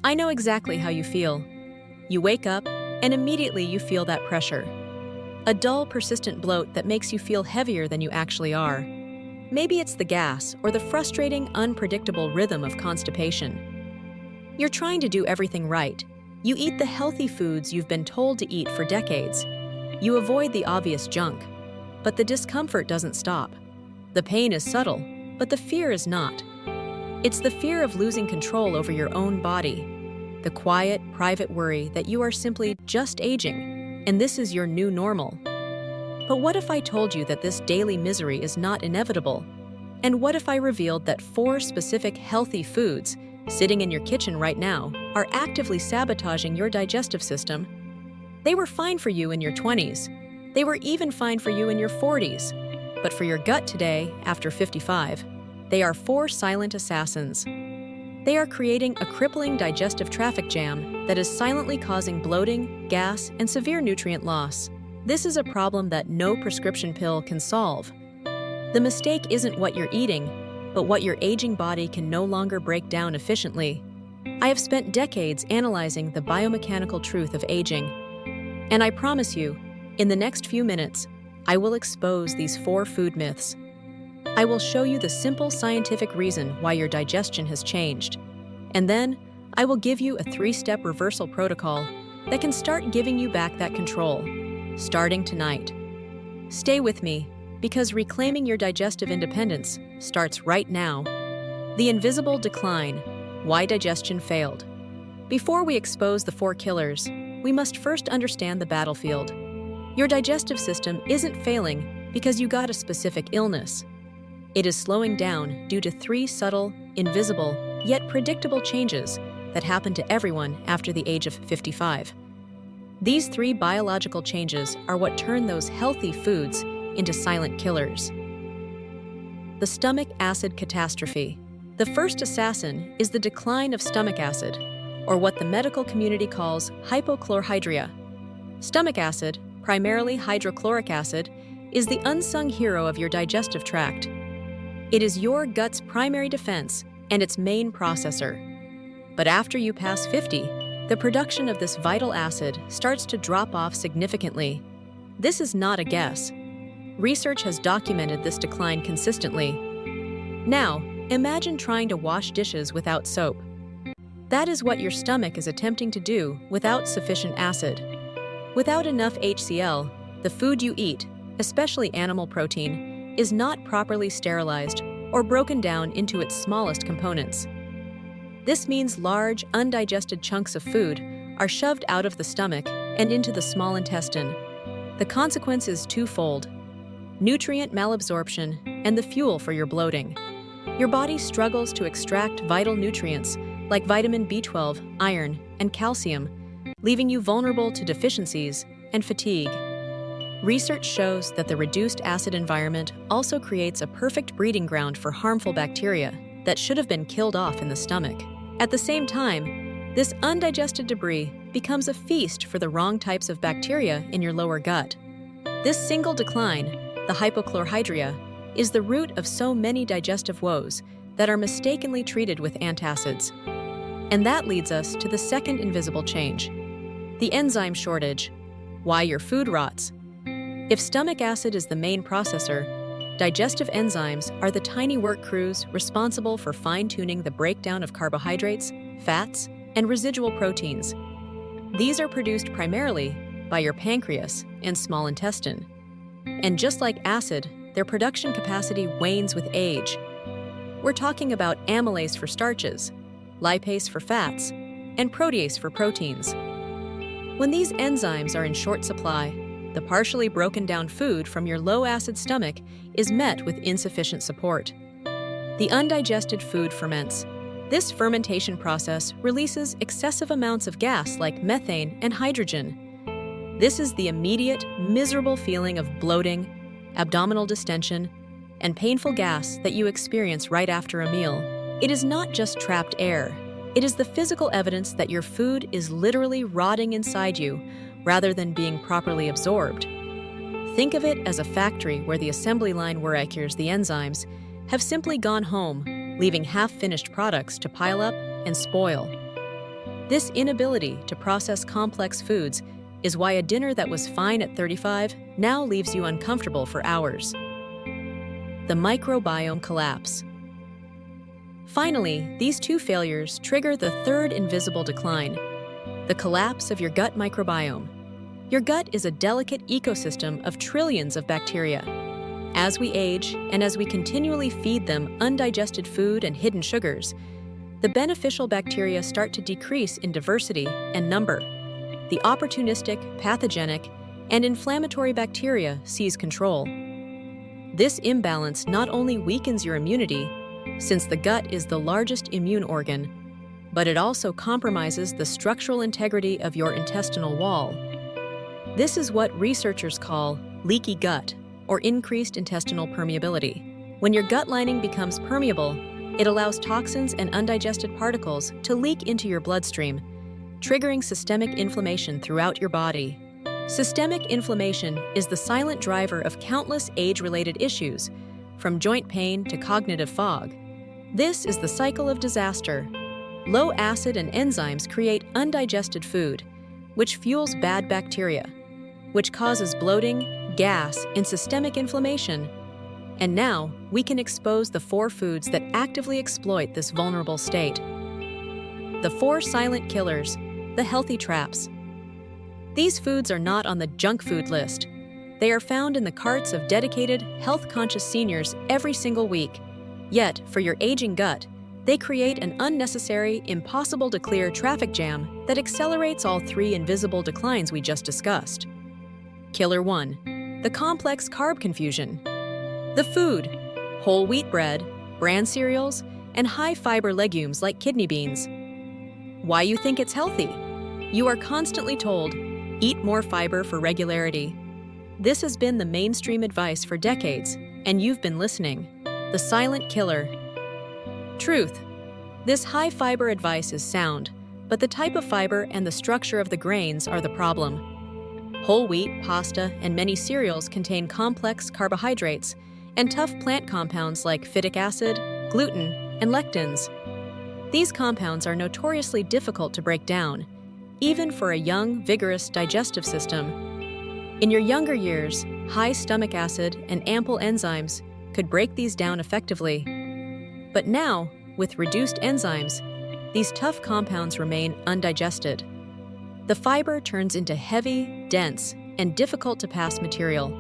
I know exactly how you feel. You wake up, and immediately you feel that pressure. A dull, persistent bloat that makes you feel heavier than you actually are. Maybe it's the gas or the frustrating, unpredictable rhythm of constipation. You're trying to do everything right. You eat the healthy foods you've been told to eat for decades. You avoid the obvious junk. But the discomfort doesn't stop. The pain is subtle, but the fear is not. It's the fear of losing control over your own body. The quiet, private worry that you are simply just aging, and this is your new normal. But what if I told you that this daily misery is not inevitable? And what if I revealed that 4 specific healthy foods sitting in your kitchen right now are actively sabotaging your digestive system? They were fine for you in your 20s. They were even fine for you in your 40s. But for your gut today, after 55, they are 4 silent assassins. They are creating a crippling digestive traffic jam that is silently causing bloating, gas, and severe nutrient loss. This is a problem that no prescription pill can solve. The mistake isn't what you're eating, but what your aging body can no longer break down efficiently. I have spent decades analyzing the biomechanical truth of aging. And I promise you, in the next few minutes, I will expose these 4 food myths. I will show you the simple scientific reason why your digestion has changed. And then, I will give you a 3-step reversal protocol that can start giving you back that control, starting tonight. Stay with me, because reclaiming your digestive independence starts right now. The invisible decline: why digestion failed. Before we expose the 4 killers, we must first understand the battlefield. Your digestive system isn't failing because you got a specific illness. It is slowing down due to 3 subtle, invisible, yet predictable changes that happen to everyone after the age of 55. These 3 biological changes are what turn those healthy foods into silent killers. The stomach acid catastrophe. The first assassin is the decline of stomach acid, or what the medical community calls hypochlorhydria. Stomach acid, primarily hydrochloric acid, is the unsung hero of your digestive tract. It is your gut's primary defense and its main processor. But after you pass 50, the production of this vital acid starts to drop off significantly. This is not a guess. Research has documented this decline consistently. Now, imagine trying to wash dishes without soap. That is what your stomach is attempting to do without sufficient acid. Without enough HCl, the food you eat, especially animal protein, is not properly sterilized or broken down into its smallest components. This means large, undigested chunks of food are shoved out of the stomach and into the small intestine. The consequence is twofold: nutrient malabsorption and the fuel for your bloating. Your body struggles to extract vital nutrients like vitamin B12, iron, and calcium, leaving you vulnerable to deficiencies and fatigue. Research shows that the reduced acid environment also creates a perfect breeding ground for harmful bacteria that should have been killed off in the stomach. At the same time, this undigested debris becomes a feast for the wrong types of bacteria in your lower gut. This single decline, the hypochlorhydria, is the root of so many digestive woes that are mistakenly treated with antacids. And that leads us to the second invisible change: the enzyme shortage, why your food rots. If stomach acid is the main processor, digestive enzymes are the tiny work crews responsible for fine-tuning the breakdown of carbohydrates, fats, and residual proteins. These are produced primarily by your pancreas and small intestine. And just like acid, their production capacity wanes with age. We're talking about amylase for starches, lipase for fats, and protease for proteins. When these enzymes are in short supply, the partially broken down food from your low-acid stomach is met with insufficient support. The undigested food ferments. This fermentation process releases excessive amounts of gas like methane and hydrogen. This is the immediate, miserable feeling of bloating, abdominal distension, and painful gas that you experience right after a meal. It is not just trapped air. It is the physical evidence that your food is literally rotting inside you rather than being properly absorbed. Think of it as a factory where the assembly line workers, the enzymes, have simply gone home, leaving half-finished products to pile up and spoil. This inability to process complex foods is why a dinner that was fine at 35 now leaves you uncomfortable for hours. The microbiome collapse. Finally, these two failures trigger the third invisible decline, the collapse of your gut microbiome. Your gut is a delicate ecosystem of trillions of bacteria. As we age, and as we continually feed them undigested food and hidden sugars, the beneficial bacteria start to decrease in diversity and number. The opportunistic, pathogenic, and inflammatory bacteria seize control. This imbalance not only weakens your immunity, since the gut is the largest immune organ, but it also compromises the structural integrity of your intestinal wall. This is what researchers call leaky gut, or increased intestinal permeability. When your gut lining becomes permeable, it allows toxins and undigested particles to leak into your bloodstream, triggering systemic inflammation throughout your body. Systemic inflammation is the silent driver of countless age-related issues, from joint pain to cognitive fog. This is the cycle of disaster. Low acid and enzymes create undigested food, which fuels bad bacteria, which causes bloating, gas, and systemic inflammation. And now, we can expose the 4 foods that actively exploit this vulnerable state. The 4 silent killers, the healthy traps. These foods are not on the junk food list. They are found in the carts of dedicated, health-conscious seniors every single week. Yet, for your aging gut, they create an unnecessary, impossible-to-clear traffic jam that accelerates all 3 invisible declines we just discussed. Killer 1. The complex carb confusion. The food: whole wheat bread, bran cereals, and high-fiber legumes like kidney beans. Why you think it's healthy? You are constantly told, eat more fiber for regularity. This has been the mainstream advice for decades, and you've been listening. The silent killer. Truth: this high-fiber advice is sound, but the type of fiber and the structure of the grains are the problem. Whole wheat, pasta, and many cereals contain complex carbohydrates and tough plant compounds like phytic acid, gluten, and lectins. These compounds are notoriously difficult to break down, even for a young, vigorous digestive system. In your younger years, high stomach acid and ample enzymes could break these down effectively. But now, with reduced enzymes, these tough compounds remain undigested. The fiber turns into heavy, dense, and difficult-to-pass material.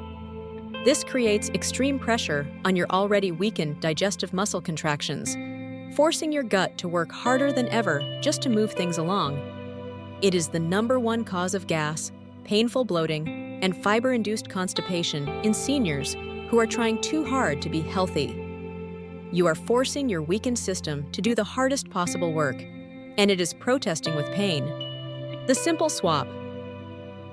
This creates extreme pressure on your already weakened digestive muscle contractions, forcing your gut to work harder than ever just to move things along. It is the #1 cause of gas, painful bloating, and fiber-induced constipation in seniors who are trying too hard to be healthy. You are forcing your weakened system to do the hardest possible work, and it is protesting with pain. The simple swap.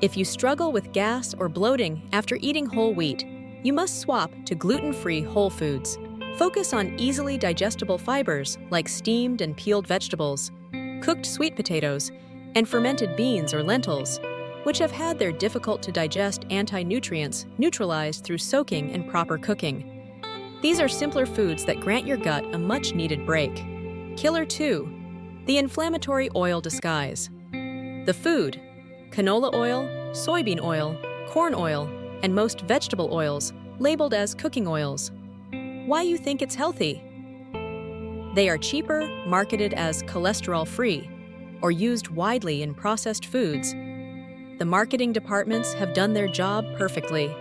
If you struggle with gas or bloating after eating whole wheat, you must swap to gluten-free whole foods. Focus on easily digestible fibers like steamed and peeled vegetables, cooked sweet potatoes, and fermented beans or lentils, which have had their difficult-to-digest anti-nutrients neutralized through soaking and proper cooking. These are simpler foods that grant your gut a much-needed break. Killer 2. The inflammatory oil disguise. The food: canola oil, soybean oil, corn oil, and most vegetable oils, labeled as cooking oils. Why you think it's healthy? They are cheaper, marketed as cholesterol-free, or used widely in processed foods. The marketing departments have done their job perfectly.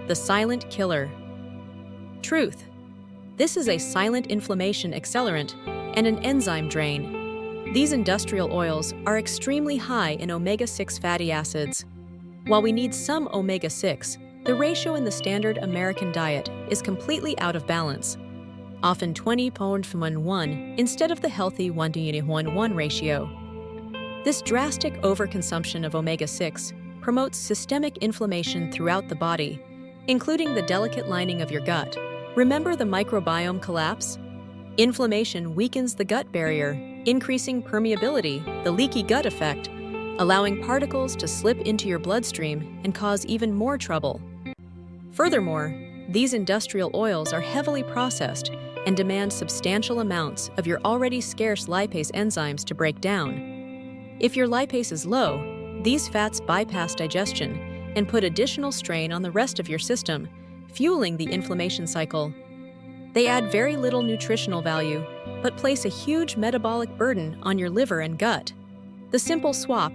The silent killer. Truth: this is a silent inflammation accelerant and an enzyme drain. These industrial oils are extremely high in omega-6 fatty acids. While we need some omega-6, the ratio in the standard American diet is completely out of balance, often 20:1 instead of the healthy 1:1 ratio. This drastic overconsumption of omega-6 promotes systemic inflammation throughout the body, including the delicate lining of your gut. Remember the microbiome collapse? Inflammation weakens the gut barrier, increasing permeability, the leaky gut effect, allowing particles to slip into your bloodstream and cause even more trouble. Furthermore, these industrial oils are heavily processed and demand substantial amounts of your already scarce lipase enzymes to break down. If your lipase is low, these fats bypass digestion and put additional strain on the rest of your system, fueling the inflammation cycle. They add very little nutritional value, but place a huge metabolic burden on your liver and gut. The simple swap: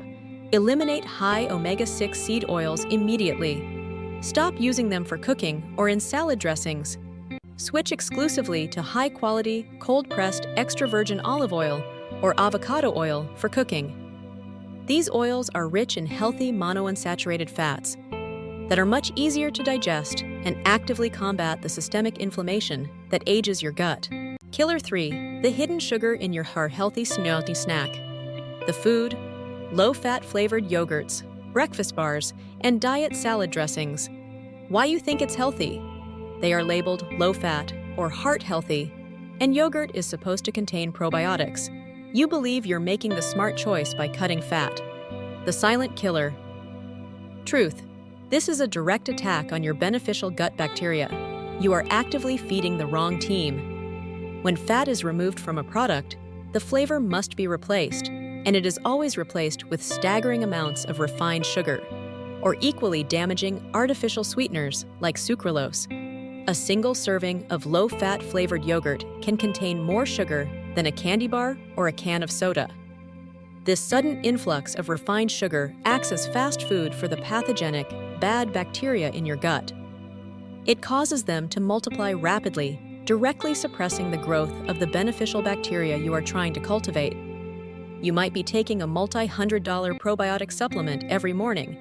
eliminate high omega-6 seed oils immediately. Stop using them for cooking or in salad dressings. Switch exclusively to high-quality, cold-pressed extra virgin olive oil or avocado oil for cooking. These oils are rich in healthy monounsaturated fats that are much easier to digest and actively combat the systemic inflammation that ages your gut. Killer 3. The hidden sugar in your healthy snack. The food: low-fat flavored yogurts, breakfast bars, and diet salad dressings. Why you think it's healthy? They are labeled low-fat or heart-healthy, and yogurt is supposed to contain probiotics. You believe you're making the smart choice by cutting fat. The silent killer. Truth: this is a direct attack on your beneficial gut bacteria. You are actively feeding the wrong team. When fat is removed from a product, the flavor must be replaced, and it is always replaced with staggering amounts of refined sugar, or equally damaging artificial sweeteners like sucralose. A single serving of low-fat flavored yogurt can contain more sugar than a candy bar or a can of soda. This sudden influx of refined sugar acts as fast food for the pathogenic, bad bacteria in your gut. It causes them to multiply rapidly, directly suppressing the growth of the beneficial bacteria you are trying to cultivate. You might be taking a multi-$100 probiotic supplement every morning,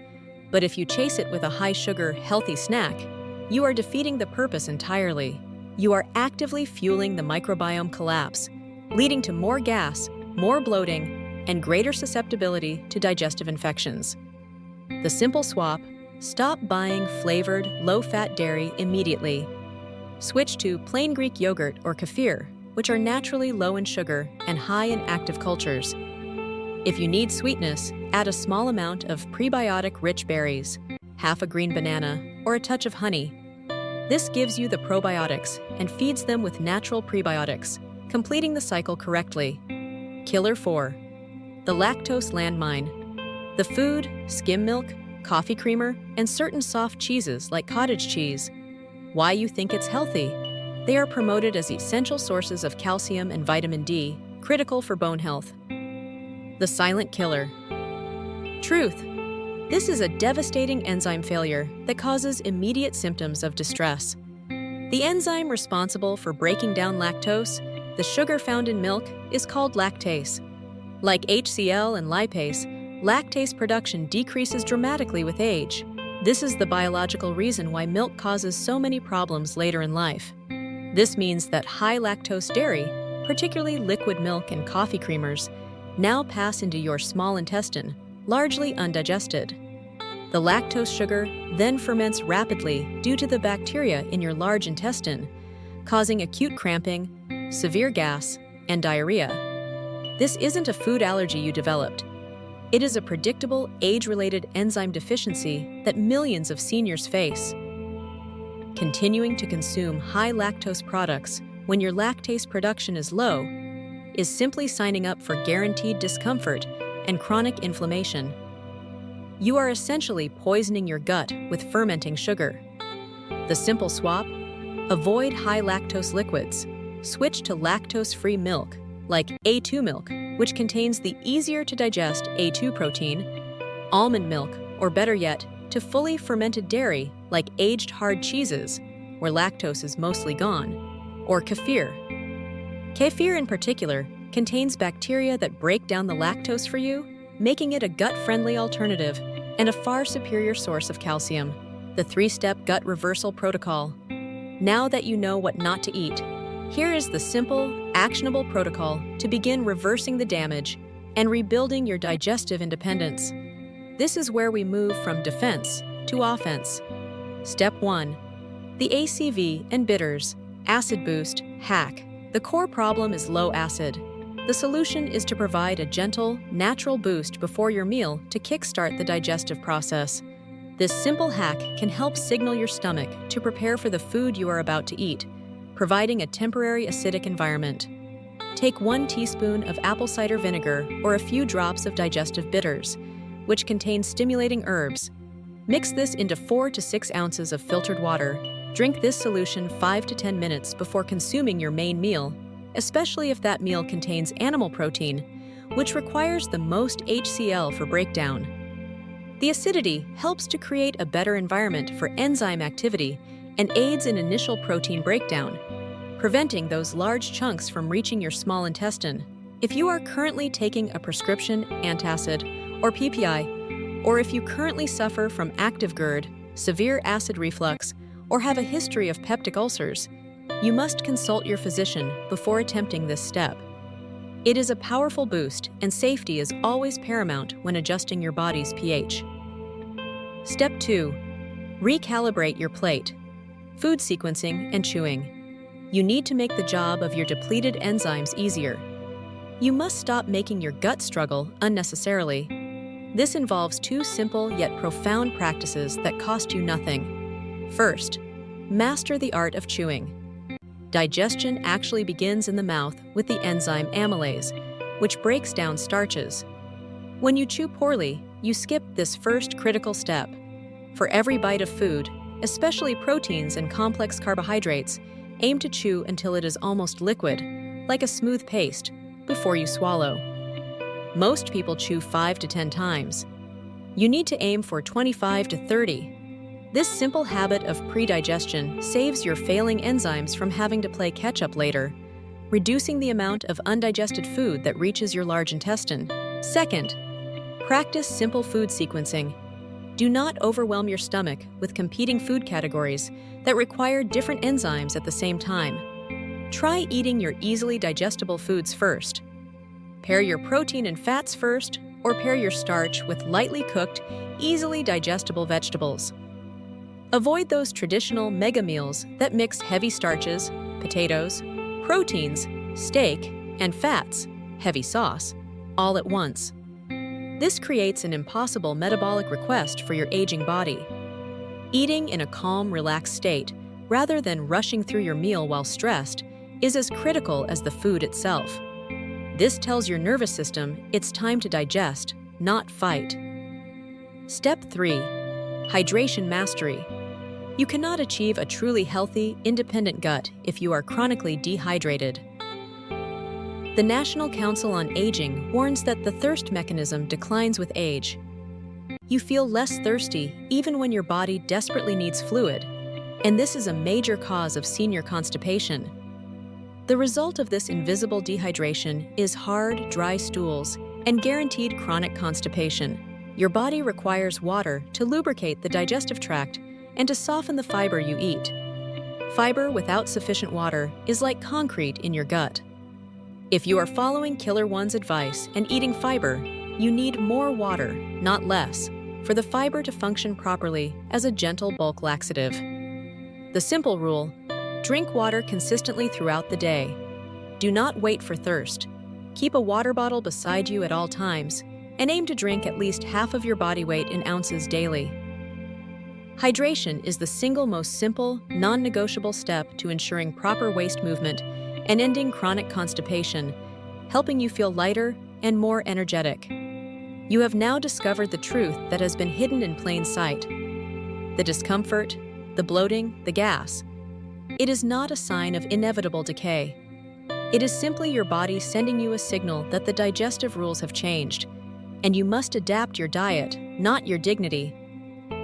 but if you chase it with a high-sugar, healthy snack, you are defeating the purpose entirely. You are actively fueling the microbiome collapse, leading to more gas, more bloating, and greater susceptibility to digestive infections. The simple swap: stop buying flavored, low-fat dairy immediately. Switch to plain Greek yogurt or kefir, which are naturally low in sugar and high in active cultures. If you need sweetness, add a small amount of prebiotic-rich berries, half a green banana, or a touch of honey. This gives you the probiotics and feeds them with natural prebiotics, completing the cycle correctly. Killer 4. The lactose landmine. The food: skim milk, coffee creamer, and certain soft cheeses like cottage cheese. Why you think it's healthy? They are promoted as essential sources of calcium and vitamin D, critical for bone health. The silent killer. Truth: this is a devastating enzyme failure that causes immediate symptoms of distress. The enzyme responsible for breaking down lactose, the sugar found in milk, is called lactase. Like HCl and lipase, lactase production decreases dramatically with age. This is the biological reason why milk causes so many problems later in life. This means that high lactose dairy, particularly liquid milk and coffee creamers, now pass into your small intestine, largely undigested. The lactose sugar then ferments rapidly due to the bacteria in your large intestine, causing acute cramping, severe gas, and diarrhea. This isn't a food allergy you developed. It is a predictable, age-related enzyme deficiency that millions of seniors face. Continuing to consume high lactose products when your lactase production is low is simply signing up for guaranteed discomfort and chronic inflammation. You are essentially poisoning your gut with fermenting sugar. The simple swap: avoid high lactose liquids. Switch to lactose-free milk, like A2 milk, which contains the easier-to-digest A2 protein, almond milk, or better yet, to fully fermented dairy, like aged hard cheeses, where lactose is mostly gone, or kefir. Kefir, in particular, contains bacteria that break down the lactose for you, making it a gut-friendly alternative and a far superior source of calcium. The 3-step gut reversal protocol. Now that you know what not to eat, here is the simple, actionable protocol to begin reversing the damage and rebuilding your digestive independence. This is where we move from defense to offense. Step 1. The ACV and bitters acid boost hack. The core problem is low acid. The solution is to provide a gentle, natural boost before your meal to kickstart the digestive process. This simple hack can help signal your stomach to prepare for the food you are about to eat, providing a temporary acidic environment. Take 1 teaspoon of apple cider vinegar or a few drops of digestive bitters, which contain stimulating herbs. Mix this into 4 to 6 ounces of filtered water. Drink this solution 5 to 10 minutes before consuming your main meal, especially if that meal contains animal protein, which requires the most HCl for breakdown. The acidity helps to create a better environment for enzyme activity and aids in initial protein breakdown, preventing those large chunks from reaching your small intestine. If you are currently taking a prescription antacid or PPI, or if you currently suffer from active GERD, severe acid reflux, or have a history of peptic ulcers, you must consult your physician before attempting this step. It is a powerful boost, and safety is always paramount when adjusting your body's pH. Step 2. Recalibrate your plate. Food sequencing and chewing. You need to make the job of your depleted enzymes easier. You must stop making your gut struggle unnecessarily. This involves 2 simple yet profound practices that cost you nothing. First, master the art of chewing. Digestion actually begins in the mouth with the enzyme amylase, which breaks down starches. When you chew poorly, you skip this first critical step. For every bite of food, especially proteins and complex carbohydrates, aim to chew until it is almost liquid, like a smooth paste, before you swallow. Most people chew 5 to 10 times. You need to aim for 25 to 30. This simple habit of pre-digestion saves your failing enzymes from having to play catch-up later, reducing the amount of undigested food that reaches your large intestine. Second, practice simple food sequencing. Do not overwhelm your stomach with competing food categories that require different enzymes at the same time. Try eating your easily digestible foods first. Pair your protein and fats first, or pair your starch with lightly cooked, easily digestible vegetables. Avoid those traditional mega meals that mix heavy starches, potatoes, proteins, steak, and fats, heavy sauce, all at once. This creates an impossible metabolic request for your aging body. Eating in a calm, relaxed state, rather than rushing through your meal while stressed, is as critical as the food itself. This tells your nervous system it's time to digest, not fight. Step 3. Hydration mastery. You cannot achieve a truly healthy, independent gut if you are chronically dehydrated. The National Council on Aging warns that the thirst mechanism declines with age. You feel less thirsty even when your body desperately needs fluid, and this is a major cause of senior constipation. The result of this invisible dehydration is hard, dry stools and guaranteed chronic constipation. Your body requires water to lubricate the digestive tract and to soften the fiber you eat. Fiber without sufficient water is like concrete in your gut. If you are following Killer One's advice and eating fiber, you need more water, not less, for the fiber to function properly as a gentle bulk laxative. The simple rule: drink water consistently throughout the day. Do not wait for thirst. Keep a water bottle beside you at all times, and aim to drink at least half of your body weight in ounces daily. Hydration is the single most simple, non-negotiable step to ensuring proper waste movement and ending chronic constipation, helping you feel lighter and more energetic. You have now discovered the truth that has been hidden in plain sight. The discomfort, the bloating, the gas. It is not a sign of inevitable decay. It is simply your body sending you a signal that the digestive rules have changed, and you must adapt your diet, not your dignity.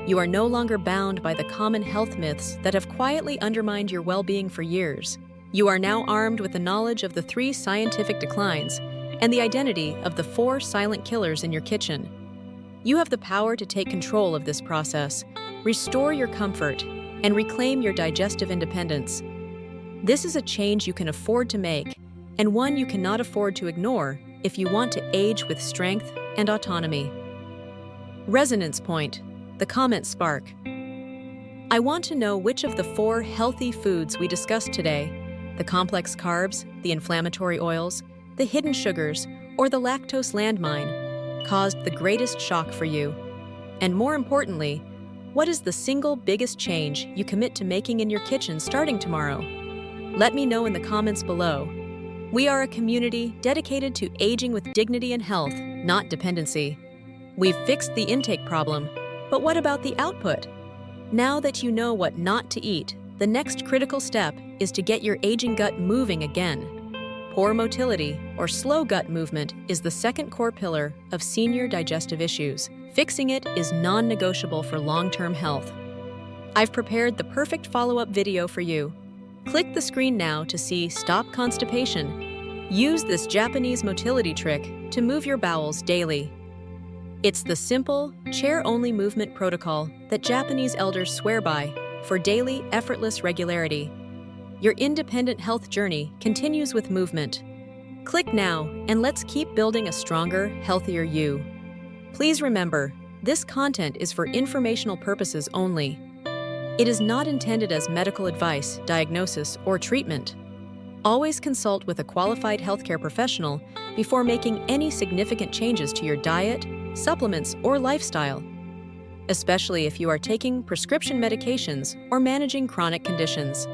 You are no longer bound by the common health myths that have quietly undermined your well-being for years. You are now armed with the knowledge of the 3 scientific declines and the identity of the 4 silent killers in your kitchen. You have the power to take control of this process, restore your comfort, and reclaim your digestive independence. This is a change you can afford to make, and one you cannot afford to ignore if you want to age with strength and autonomy. Resonance point. The comment spark. I want to know which of the 4 healthy foods we discussed today, the complex carbs, the inflammatory oils, the hidden sugars, or the lactose landmine, caused the greatest shock for you. And more importantly, what is the single biggest change you commit to making in your kitchen starting tomorrow? Let me know in the comments below. We are a community dedicated to aging with dignity and health, not dependency. We've fixed the intake problem, but what about the output? Now that you know what not to eat, the next critical step is to get your aging gut moving again. Poor motility, or slow gut movement, is the second core pillar of senior digestive issues. Fixing it is non-negotiable for long-term health. I've prepared the perfect follow-up video for you. Click the screen now to see Stop Constipation. Use this Japanese motility trick to move your bowels daily. It's the simple, chair-only movement protocol that Japanese elders swear by for daily, effortless regularity. Your independent health journey continues with movement. Click now and let's keep building a stronger, healthier you. Please remember, this content is for informational purposes only. It is not intended as medical advice, diagnosis, or treatment. Always consult with a qualified healthcare professional before making any significant changes to your diet, supplements, or lifestyle, especially if you are taking prescription medications or managing chronic conditions.